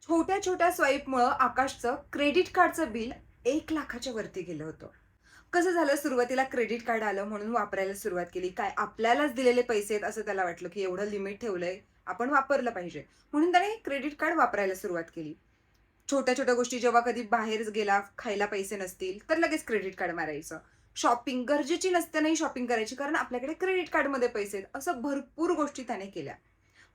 छोट्या छोट्या स्वाईपमुळं आकाशचं क्रेडिट कार्डचं बिल 1,00,000च्या वरती गेलं होतं. कसं झालं, सुरुवातीला क्रेडिट कार्ड आलं म्हणून वापरायला सुरुवात केली. काय आपल्यालाच दिलेले पैसे आहेत असं त्याला वाटलं, की एवढं लिमिट ठेवलंय, आपण वापरलं पाहिजे. म्हणून त्याने क्रेडिट कार्ड वापरायला सुरुवात केली. छोट्या-छोट्या गोष्टी जेव्हा कधी बाहेर गेला, खायला पैसे नसतील, तर लगेच क्रेडिट कार्ड मारायचं. शॉपिंग गरजेची नसतानाही शॉपिंग करायची, कारण आपल्याकडे क्रेडिट कार्डमध्ये पैसे आहेत. असं भरपूर गोष्टी त्याने केल्या.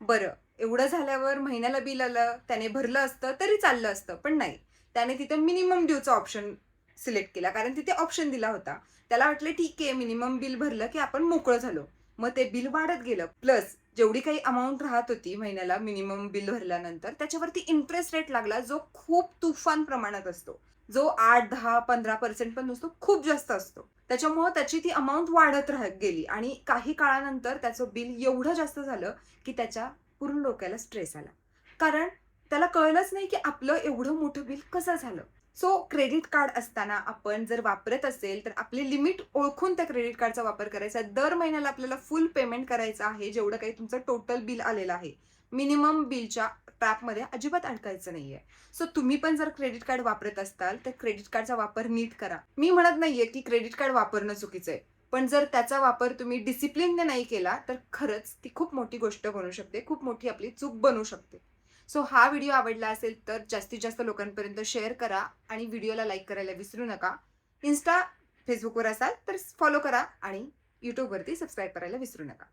बरं, एवढं झाल्यावर महिन्याला बिल आलं, त्याने भरलं असतं तरी चाललं असतं. पण नाही. त्याने तिथे मिनिमम ड्यूचा ऑप्शन सिलेक्ट केला. कारण तिथे ऑप्शन दिला होता. त्याला वाटलं ठीक आहे, मिनिमम बिल भरलं की आपण मोकळं झालो. मग ते बिल वाढत गेलं. प्लस जेवढी काही अमाउंट राहत होती महिन्याला मिनिमम बिल भरल्यानंतर, त्याच्यावरती इंटरेस्ट रेट लागला, जो खूप तुफान प्रमाणात असतो. जो 8, 10, 15% पण नसतो, खूप जास्त असतो. त्याच्यामुळं त्याची ती अमाउंट वाढत गेली आणि काही काळानंतर त्याचं बिल एवढं जास्त झालं, की त्याच्या पूर्ण डोक्याला स्ट्रेस आला. कारण त्याला कळलंच नाही, की आपलं एवढं मोठं बिल कसं झालं? सो क्रेडिट कार्ड असताना आपण जर वापरत असेल, तर आपली लिमिट ओळखून त्या क्रेडिट कार्डचा वापर करायचा. दर महिन्याला आपल्याला फुल पेमेंट करायचं आहे, जेवढं काही तुमचं टोटल बिल आलेलं आहे. मिनिमम बिलच्या ट्रॅपमध्ये अजिबात अडकायचं नाहीये. सो तुम्ही पण जर क्रेडिट कार्ड वापरत असाल, तर क्रेडिट कार्डचा वापर नीट करा. मी म्हणत नाहीये, की क्रेडिट कार्ड वापरणं चुकीचं आहे. पण जर त्याचा वापर तुम्ही डिसिप्लिनने नाही केला, तर खरंच ती खूप मोठी गोष्ट बनू शकते. खूप मोठी आपली चूक बनू शकते. सो हा व्हिडिओ आवडला असेल तर जास्तीत जास्त लोकांपर्यंत शेअर करा आणि व्हिडिओला लाईक करायला विसरू नका. Insta, Facebookवर असाल तर फॉलो करा आणि YouTubeवरती सबस्क्राईब करायला विसरू नका.